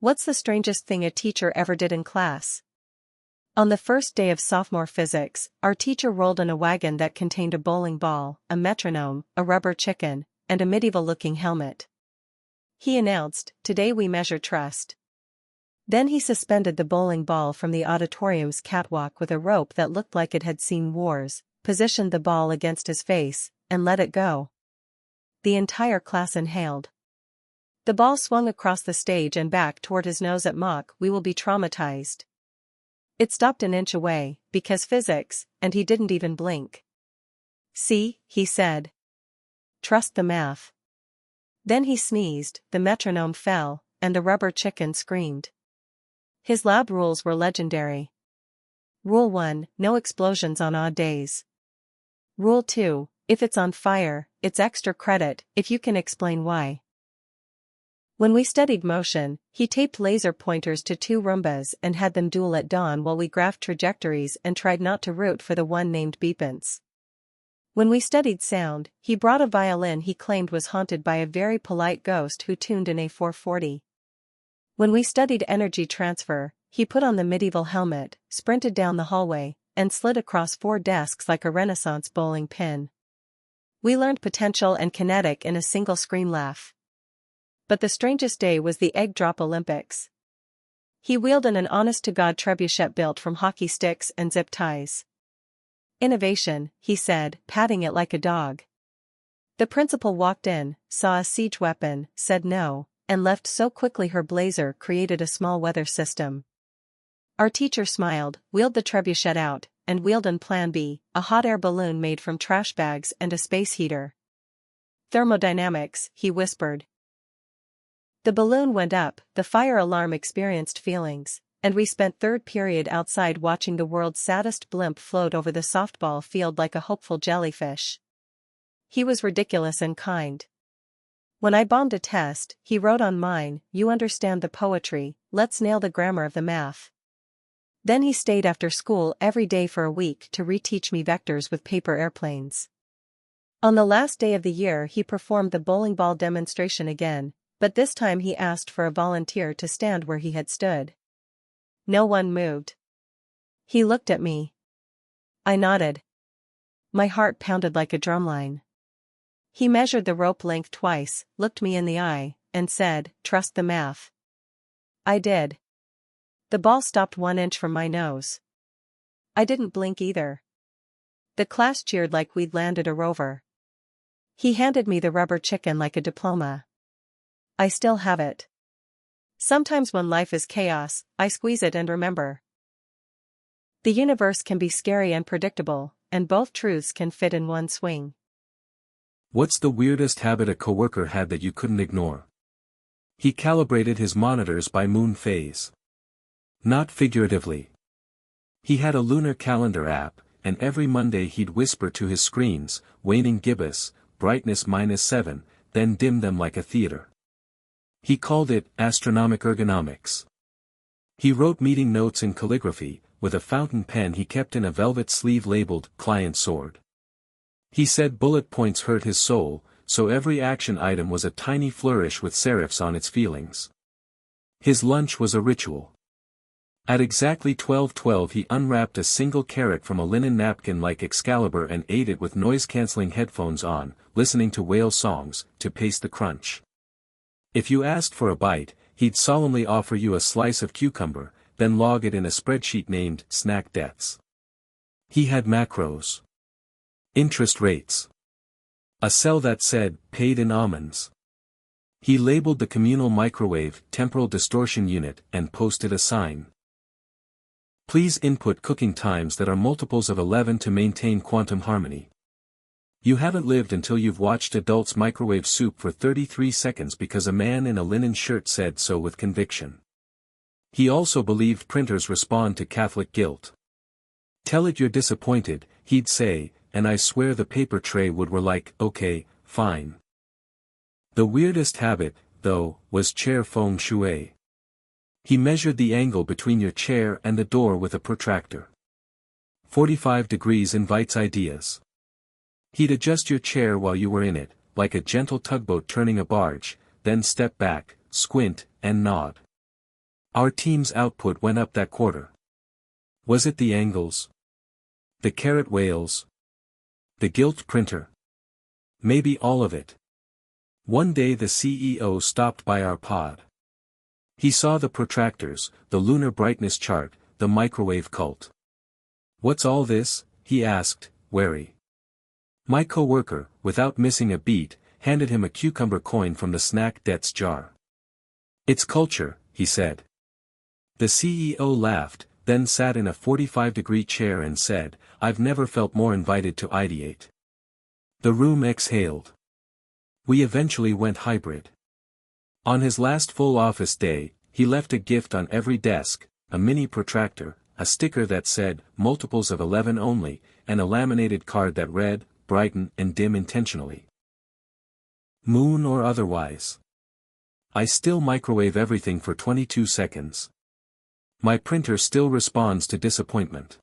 What's the strangest thing a teacher ever did in class? On the first day of sophomore physics, our teacher rolled in a wagon that contained a bowling ball, a metronome, a rubber chicken, and a medieval-looking helmet. He announced, "Today we measure trust." Then he suspended the bowling ball from the auditorium's catwalk with a rope that looked like it had seen wars, positioned the ball against his face, and let it go. The entire class inhaled. The ball swung across the stage and back toward his nose at Mach. "We will be traumatized." It stopped an inch away, because physics, and he didn't even blink. "See," he said. "Trust the math." Then he sneezed, the metronome fell, and the rubber chicken screamed. His lab rules were legendary. Rule 1, no explosions on odd days. Rule 2, if it's on fire, it's extra credit, if you can explain why. When we studied motion, he taped laser pointers to two Roombas and had them duel at dawn while we graphed trajectories and tried not to root for the one named Beepins. When we studied sound, he brought a violin he claimed was haunted by a very polite ghost who tuned in a 440. When we studied energy transfer, he put on the medieval helmet, sprinted down the hallway, and slid across 4 desks like a Renaissance bowling pin. We learned potential and kinetic in a single scream laugh. But the strangest day was the egg drop Olympics. He wheeled in an honest-to-God trebuchet built from hockey sticks and zip ties. "Innovation," he said, patting it like a dog. The principal walked in, saw a siege weapon, said no, and left so quickly her blazer created a small weather system. Our teacher smiled, wheeled the trebuchet out, and wheeled in Plan B, a hot air balloon made from trash bags and a space heater. "Thermodynamics," he whispered. The balloon went up, the fire alarm experienced feelings, and we spent third period outside watching the world's saddest blimp float over the softball field like a hopeful jellyfish. He was ridiculous and kind. When I bombed a test, he wrote on mine, "You understand the poetry, let's nail the grammar of the math." Then he stayed after school every day for a week to reteach me vectors with paper airplanes. On the last day of the year he performed the bowling ball demonstration again, but this time he asked for a volunteer to stand where he had stood. No one moved. He looked at me. I nodded. My heart pounded like a drumline. He measured the rope length twice, looked me in the eye, and said, "Trust the math." I did. The ball stopped 1 inch from my nose. I didn't blink either. The class cheered like we'd landed a rover. He handed me the rubber chicken like a diploma. I still have it. Sometimes when life is chaos, I squeeze it and remember. The universe can be scary and predictable, and both truths can fit in one swing. What's the weirdest habit a coworker had that you couldn't ignore? He calibrated his monitors by moon phase. Not figuratively. He had a lunar calendar app, and every Monday he'd whisper to his screens, "Waning gibbous, brightness -7, then dim them like a theater." He called it astronomic ergonomics. He wrote meeting notes in calligraphy, with a fountain pen he kept in a velvet sleeve labeled "Client Sword." He said bullet points hurt his soul, so every action item was a tiny flourish with serifs on its feelings. His lunch was a ritual. At exactly 12:12 he unwrapped a single carrot from a linen napkin like Excalibur and ate it with noise-canceling headphones on, listening to whale songs, to pace the crunch. If you asked for a bite, he'd solemnly offer you a slice of cucumber, then log it in a spreadsheet named "Snack Deaths." He had macros. Interest rates. A cell that said, "Paid in almonds." He labeled the communal microwave "Temporal Distortion Unit" and posted a sign. Please input cooking times that are multiples of 11 to maintain quantum harmony. You haven't lived until you've watched adults microwave soup for 33 seconds because a man in a linen shirt said so with conviction. He also believed printers respond to Catholic guilt. Tell it you're disappointed, he'd say, and I swear the paper tray would were like, "Okay, fine." The weirdest habit, though, was chair feng shui. He measured the angle between your chair and the door with a protractor. 45 degrees invites ideas. He'd adjust your chair while you were in it, like a gentle tugboat turning a barge, then step back, squint, and nod. Our team's output went up that quarter. Was it the angles? The carrot whales? The gilt printer? Maybe all of it. One day the CEO stopped by our pod. He saw the protractors, the lunar brightness chart, the microwave cult. "What's all this?" he asked, wary. My coworker, without missing a beat, handed him a cucumber coin from the snack debts jar. "It's culture," he said. The CEO laughed, then sat in a 45-degree chair and said, "I've never felt more invited to ideate." The room exhaled. We eventually went hybrid. On his last full office day, he left a gift on every desk, a mini protractor, a sticker that said, multiples of 11 only, and a laminated card that read, brighten and dim intentionally. Moon or otherwise. I still microwave everything for 22 seconds. My printer still responds to disappointment.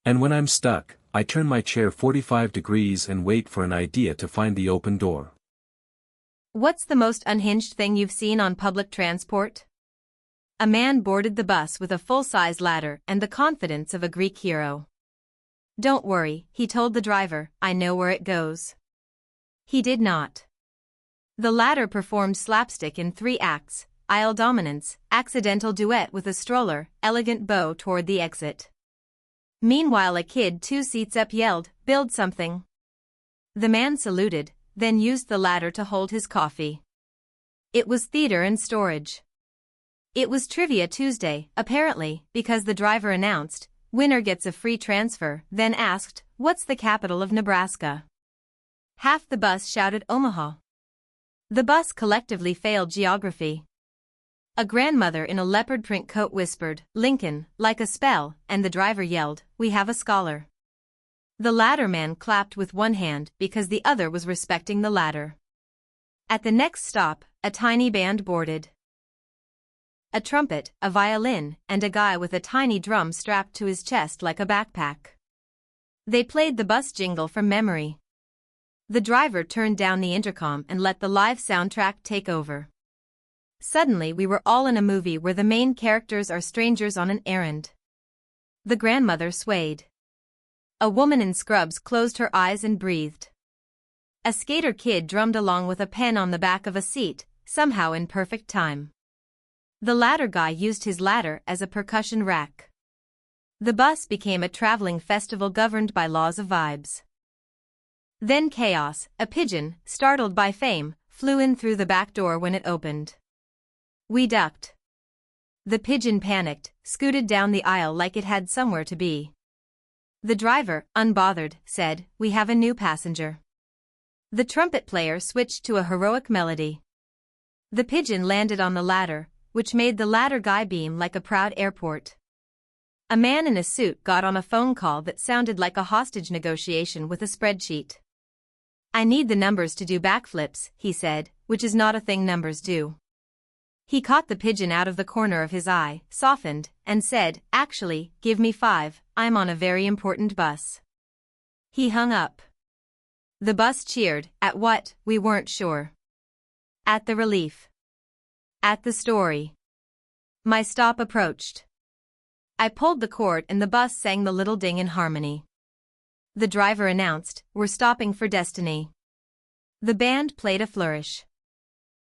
And when I'm stuck, I turn my chair 45 degrees and wait for an idea to find the open door. What's the most unhinged thing you've seen on public transport? A man boarded the bus with a full-size ladder and the confidence of a Greek hero. "Don't worry," he told the driver, "I know where it goes." He did not. The ladder performed slapstick in 3 acts: aisle dominance, accidental duet with a stroller, elegant bow toward the exit. Meanwhile a kid 2 seats up yelled, "Build something." The man saluted, then used the ladder to hold his coffee. It was theater and storage. It was Trivia Tuesday, apparently, because the driver announced, "Winner gets a free transfer," then asked, "What's the capital of Nebraska?" Half the bus shouted Omaha. The bus collectively failed geography. A grandmother in a leopard print coat whispered, "Lincoln," like a spell, and the driver yelled, "We have a scholar." The ladder man clapped with one hand because the other was respecting the ladder. At the next stop, a tiny band boarded. A trumpet, a violin, and a guy with a tiny drum strapped to his chest like a backpack. They played the bus jingle from memory. The driver turned down the intercom and let the live soundtrack take over. Suddenly we were all in a movie where the main characters are strangers on an errand. The grandmother swayed. A woman in scrubs closed her eyes and breathed. A skater kid drummed along with a pen on the back of a seat, somehow in perfect time. The ladder guy used his ladder as a percussion rack. The bus became a traveling festival governed by laws of vibes. Then chaos. A pigeon, startled by fame, flew in through the back door when it opened. We ducked. The pigeon panicked, scooted down the aisle like it had somewhere to be. The driver, unbothered, said, "We have a new passenger." The trumpet player switched to a heroic melody. The pigeon landed on the ladder, which made the ladder guy beam like a proud airport. A man in a suit got on a phone call that sounded like a hostage negotiation with a spreadsheet. "I need the numbers to do backflips," he said, which is not a thing numbers do. He caught the pigeon out of the corner of his eye, softened, and said, "Actually, give me 5, I'm on a very important bus." He hung up. The bus cheered. At what? We weren't sure. At the relief. At the story. My stop approached. I pulled the cord and the bus sang the little ding in harmony. The driver announced, "We're stopping for Destiny." The band played a flourish.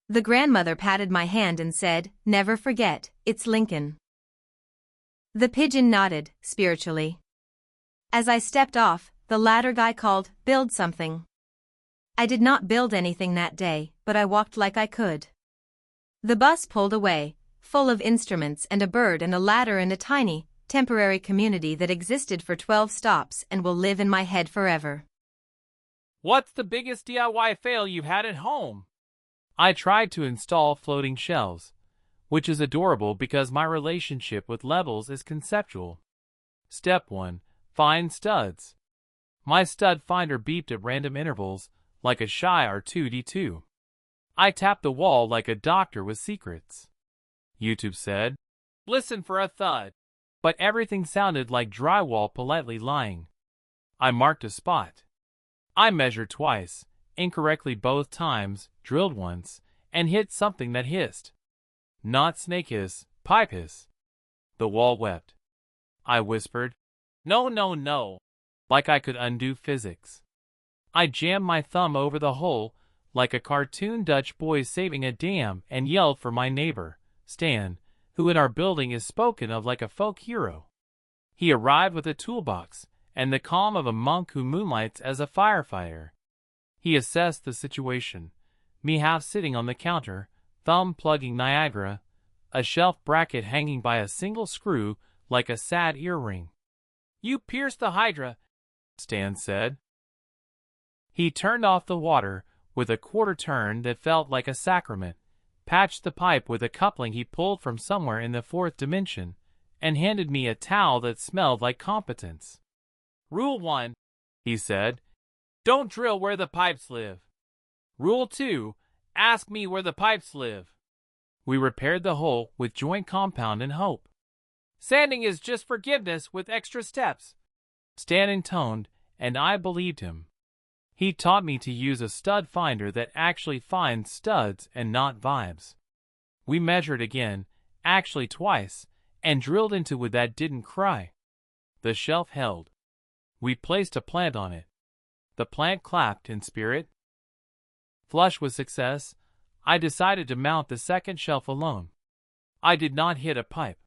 The grandmother patted my hand and said, "Never forget, it's Lincoln." The pigeon nodded, spiritually. As I stepped off, the ladder guy called, "Build something." I did not build anything that day, but I walked like I could. The bus pulled away, full of instruments and a bird and a ladder and a tiny, temporary community that existed for 12 stops and will live in my head forever. What's the biggest DIY fail you've had at home? I tried to install floating shelves, which is adorable because my relationship with levels is conceptual. Step 1. Find studs. My stud finder beeped at random intervals, like a shy R2-D2. I tapped the wall like a doctor with secrets. YouTube said, "Listen for a thud." But everything sounded like drywall politely lying. I marked a spot. I measured twice, incorrectly both times, drilled once, and hit something that hissed. Not snake hiss, Pipes. The wall wept. I whispered, "No, no, no," like I could undo physics. I jammed my thumb over the hole, like a cartoon Dutch boy saving a dam, and yelled for my neighbor, Stan, who in our building is spoken of like a folk hero. He arrived with a toolbox, and the calm of a monk who moonlights as a firefighter. He assessed the situation, me half sitting on the counter, thumb plugging Niagara, a shelf bracket hanging by a single screw like a sad earring. "You pierced the hydra," Stan said. He turned off the water with a quarter turn that felt like a sacrament, patched the pipe with a coupling he pulled from somewhere in the fourth dimension, and handed me a towel that smelled like competence. "Rule 1, he said, "don't drill where the pipes live. Rule 2, ask me where the pipes live." We repaired the hole with joint compound and hope. "Sanding is just forgiveness with extra steps," Stan intoned, and I believed him. He taught me to use a stud finder that actually finds studs and not vibes. We measured again, actually twice, and drilled into wood that didn't cry. The shelf held. We placed a plant on it. The plant clapped in spirit. Flush with success, I decided to mount the second shelf alone. I did not hit a pipe.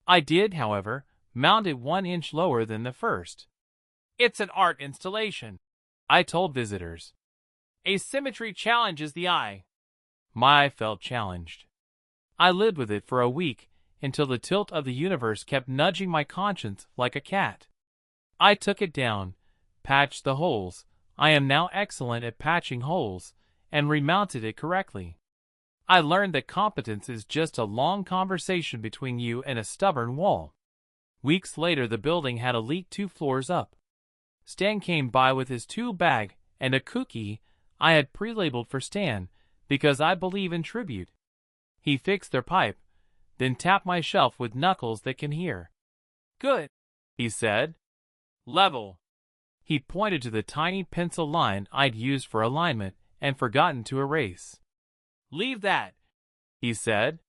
I did, however, mount it 1 inch lower than the first. "It's an art installation," I told visitors. "Asymmetry challenges the eye." My eye felt challenged. I lived with it for a week until the tilt of the universe kept nudging my conscience like a cat. I took it down, patched the holes. I am now excellent at patching holes, and remounted it correctly. I learned that competence is just a long conversation between you and a stubborn wall. Weeks later, the building had a leak 2 floors up. Stan came by with his tool bag and a cookie I had pre-labeled for Stan because I believe in tribute. He fixed their pipe, then tapped my shelf with knuckles that can hear. "Good," he said. "Level." He pointed to the tiny pencil line I'd used for alignment and forgotten to erase. "Leave that," he said.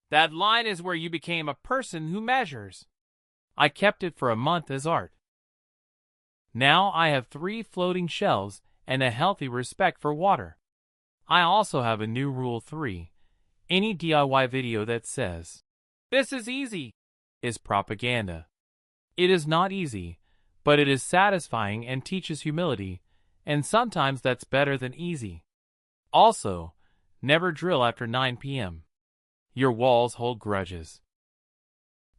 "That line is where you became a person who measures." I kept it for a month as art. Now I have 3 floating shelves and a healthy respect for water. I also have a new rule 3. Any DIY video that says, "This is easy," is propaganda. It is not easy, but it is satisfying and teaches humility, and sometimes that's better than easy. Also, never drill after 9 p.m. Your walls hold grudges.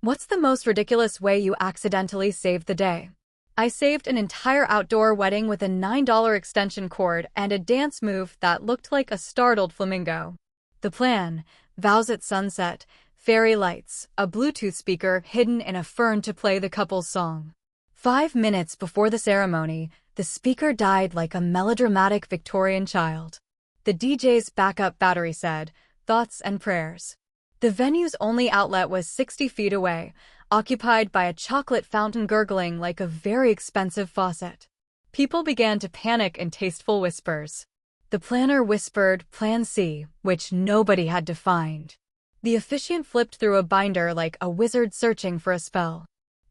What's the most ridiculous way you accidentally saved the day? I saved an entire outdoor wedding with a $9 extension cord and a dance move that looked like a startled flamingo. The plan: vows at sunset, fairy lights, a Bluetooth speaker hidden in a fern to play the couple's song. 5 minutes before the ceremony, the speaker died like a melodramatic Victorian child. The DJ's backup battery said, "Thoughts and prayers." The venue's only outlet was 60 feet away, occupied by a chocolate fountain gurgling like a very expensive faucet. People began to panic in tasteful whispers. The planner whispered Plan C, which nobody had to find. The officiant flipped through a binder like a wizard searching for a spell.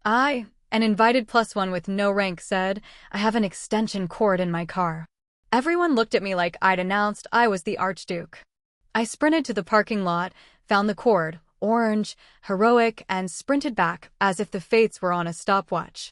I, an invited +1 with no rank, said, "I have an extension cord in my car." Everyone looked at me like I'd announced I was the Archduke. I sprinted to the parking lot, found the cord, orange, heroic, and sprinted back as if the fates were on a stopwatch.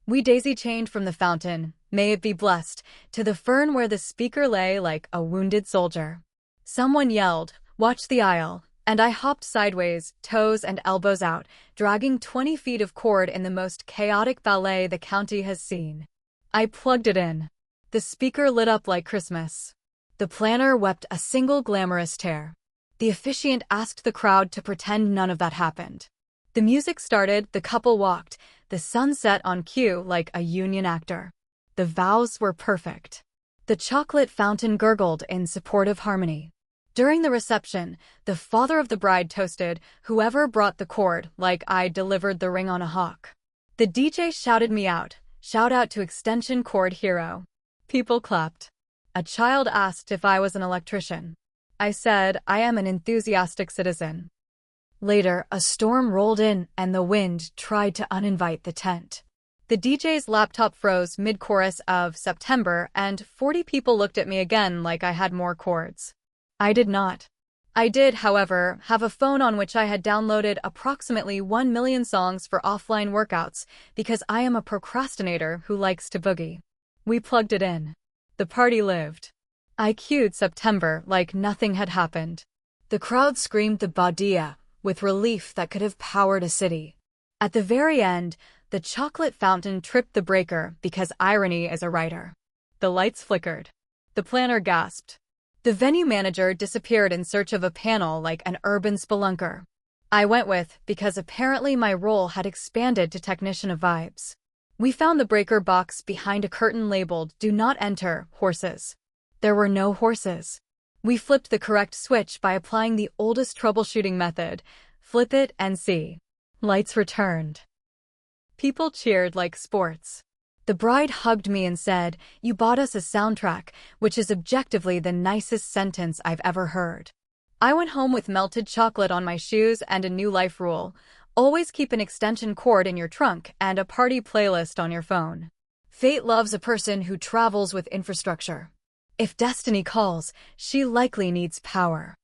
We daisy-chained from the fountain, may it be blessed, to the fern where the speaker lay like a wounded soldier. Someone yelled, "Watch the aisle," and I hopped sideways, toes and elbows out, dragging 20 feet of cord in the most chaotic ballet the county has seen. I plugged it in. The speaker lit up like Christmas. The planner wept a single glamorous tear. The officiant asked the crowd to pretend none of that happened. The music started, the couple walked, the sun set on cue like a union actor. The vows were perfect. The chocolate fountain gurgled in supportive harmony. During the reception, the father of the bride toasted, "Whoever brought the cord," like I delivered the ring on a hawk. The DJ shouted me out, "Shout out to Extension Cord Hero." People clapped. A child asked if I was an electrician. I said, "I am an enthusiastic citizen." Later, a storm rolled in and the wind tried to uninvite the tent. The DJ's laptop froze mid-chorus of September and 40 people looked at me again like I had more chords. I did not. I did, however, have a phone on which I had downloaded approximately 1 million songs for offline workouts because I am a procrastinator who likes to boogie. We plugged it in. The party lived. I cued September like nothing had happened. The crowd screamed the Badia with relief that could have powered a city. At the very end, the chocolate fountain tripped the breaker because irony is a writer. The lights flickered. The planner gasped. The venue manager disappeared in search of a panel like an urban spelunker. I went with because apparently my role had expanded to technician of vibes. We found the breaker box behind a curtain labeled "Do not enter, horses." There were no horses. We flipped the correct switch by applying the oldest troubleshooting method, flip it and see. Lights returned. People cheered like sports. The bride hugged me and said, "You bought us a soundtrack," which is objectively the nicest sentence I've ever heard. I went home with melted chocolate on my shoes and a new life rule. Always keep an extension cord in your trunk and a party playlist on your phone. Fate loves a person who travels with infrastructure. If destiny calls, she likely needs power.